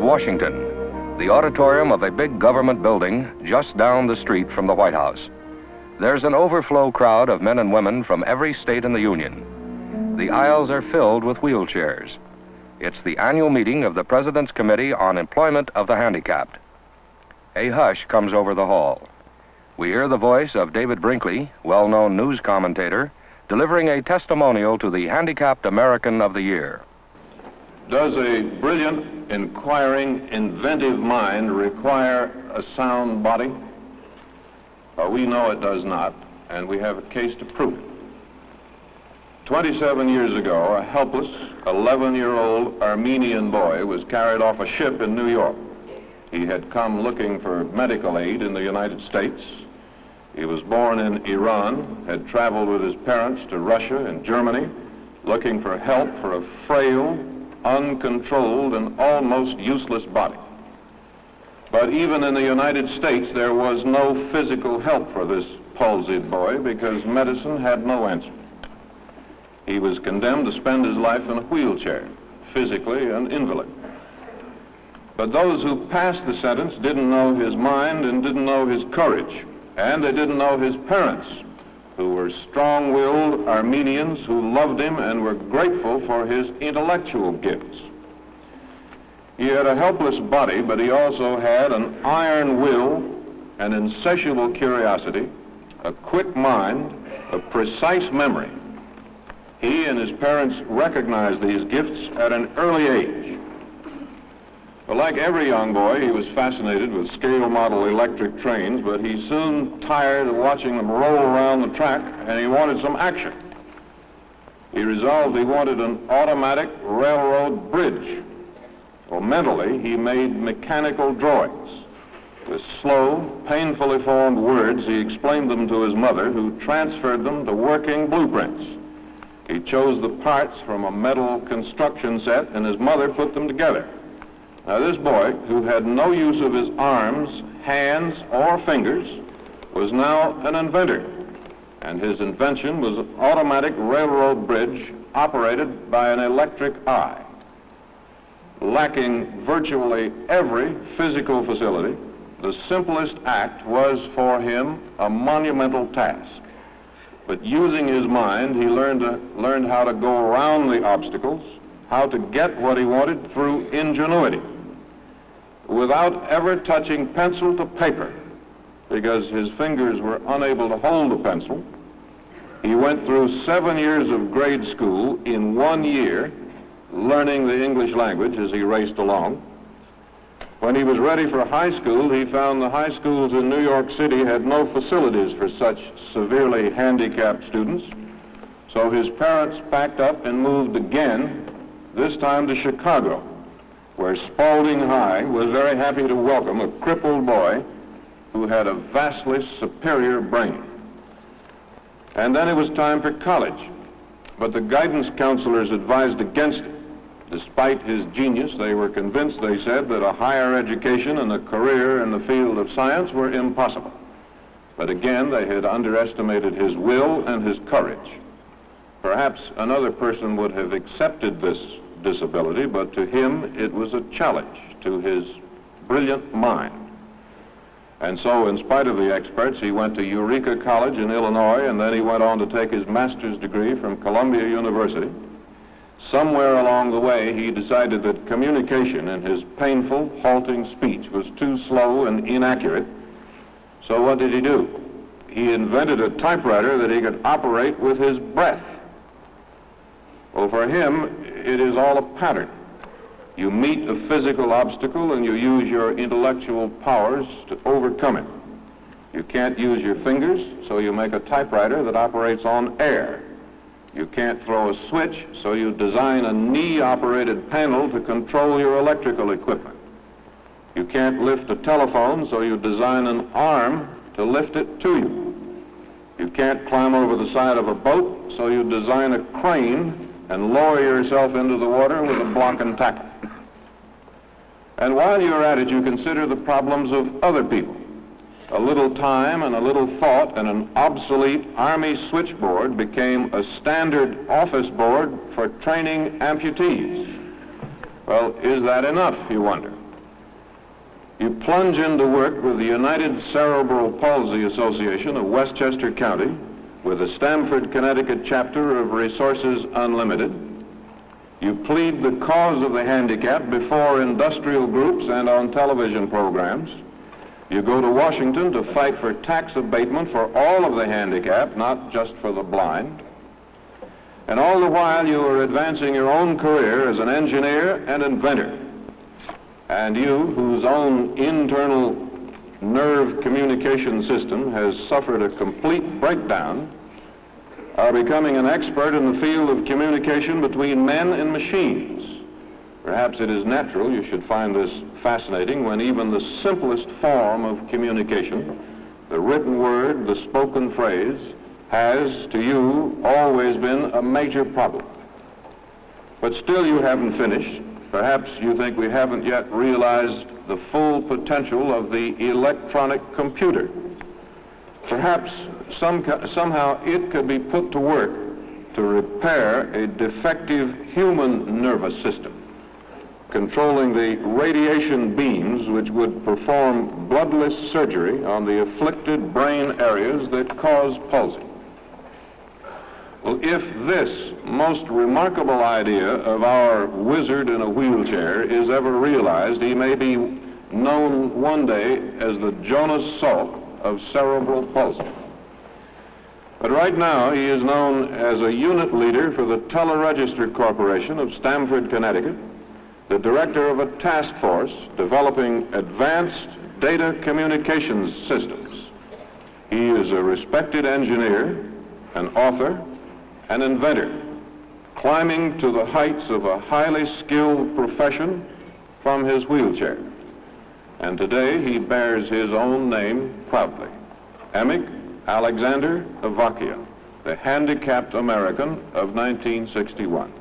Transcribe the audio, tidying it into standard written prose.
Washington, the auditorium of a big government building just down the street from the White House. There's an overflow crowd of men and women from every state in the Union. The aisles are filled with wheelchairs. It's the annual meeting of the President's Committee on Employment of the Handicapped. A hush comes over the hall. We hear the voice of David Brinkley, well-known news commentator, delivering a testimonial to the Handicapped American of the Year. Does a brilliant, inquiring, inventive mind require a sound body? Well, we know it does not, and we have a case to prove it. 27 years ago, a helpless 11-year-old Armenian boy was carried off a ship in New York. He had come looking for medical aid in the United States. He was born in Iran, had traveled with his parents to Russia and Germany, looking for help for a frail, uncontrolled, and almost useless body. But even in the United States, there was no physical help for this palsied boy because medicine had no answer. He was condemned to spend his life in a wheelchair, physically an invalid. But those who passed the sentence didn't know his mind and didn't know his courage, and they didn't know his parents, who were strong-willed Armenians who loved him and were grateful for his intellectual gifts. He had a helpless body, but he also had an iron will, an insatiable curiosity, a quick mind, a precise memory. He and his parents recognized these gifts at an early age. But like every young boy, he was fascinated with scale model electric trains, but he soon tired of watching them roll around the track, and he wanted some action. He resolved he wanted an automatic railroad bridge. Well, mentally, he made mechanical drawings. With slow, painfully formed words, he explained them to his mother, who transferred them to working blueprints. He chose the parts from a metal construction set, and his mother put them together. Now, this boy, who had no use of his arms, hands, or fingers, was now an inventor, and his invention was an automatic railroad bridge operated by an electric eye. Lacking virtually every physical facility, the simplest act was for him a monumental task. But using his mind, he learned how to go around the obstacles, how to get what he wanted through ingenuity, without ever touching pencil to paper, because his fingers were unable to hold a pencil. He went through 7 years of grade school in 1 year, learning the English language as he raced along. When he was ready for high school, he found the high schools in New York City had no facilities for such severely handicapped students. So his parents packed up and moved again, this time to Chicago, where Spalding High was very happy to welcome a crippled boy who had a vastly superior brain. And then it was time for college, but the guidance counselors advised against it. Despite his genius, they were convinced, they said, that a higher education and a career in the field of science were impossible. But again, they had underestimated his will and his courage. Perhaps another person would have accepted this disability, but to him it was a challenge to his brilliant mind. And so, in spite of the experts, he went to Eureka College in Illinois, and then he went on to take his master's degree from Columbia University. Somewhere along the way, he decided that communication in his painful, halting speech was too slow and inaccurate. So what did he do? He invented a typewriter that he could operate with his breath. Well, for him, it is all a pattern. You meet a physical obstacle and you use your intellectual powers to overcome it. You can't use your fingers, so you make a typewriter that operates on air. You can't throw a switch, so you design a knee-operated panel to control your electrical equipment. You can't lift a telephone, so you design an arm to lift it to you. You can't climb over the side of a boat, so you design a crane and lower yourself into the water with a block and tackle. And while you're at it, you consider the problems of other people. A little time and a little thought and an obsolete Army switchboard became a standard office board for training amputees. Well, is that enough, you wonder? You plunge into work with the United Cerebral Palsy Association of Westchester County, with the Stanford, Connecticut chapter of Resources Unlimited. You plead the cause of the handicapped before industrial groups and on television programs. You go to Washington to fight for tax abatement for all of the handicapped, not just for the blind. And all the while you are advancing your own career as an engineer and inventor. And you, whose own internal nerve communication system has suffered a complete breakdown, are becoming an expert in the field of communication between men and machines. Perhaps it is natural you should find this fascinating when even the simplest form of communication, the written word, the spoken phrase, has, to you, always been a major problem. But still you haven't finished. Perhaps you think we haven't yet realized the full potential of the electronic computer. Perhaps somehow it could be put to work to repair a defective human nervous system, controlling the radiation beams which would perform bloodless surgery on the afflicted brain areas that cause palsy. Well, if this most remarkable idea of our wizard in a wheelchair is ever realized, he may be known one day as the Jonas Salk of cerebral palsy. But right now he is known as a unit leader for the Teleregister Corporation of Stanford, Connecticut, the director of a task force developing advanced data communications systems. He is a respected engineer, an author, an inventor, climbing to the heights of a highly skilled profession from his wheelchair. And today he bears his own name proudly, Emek Alexander Avakian, the Handicapped American of 1961.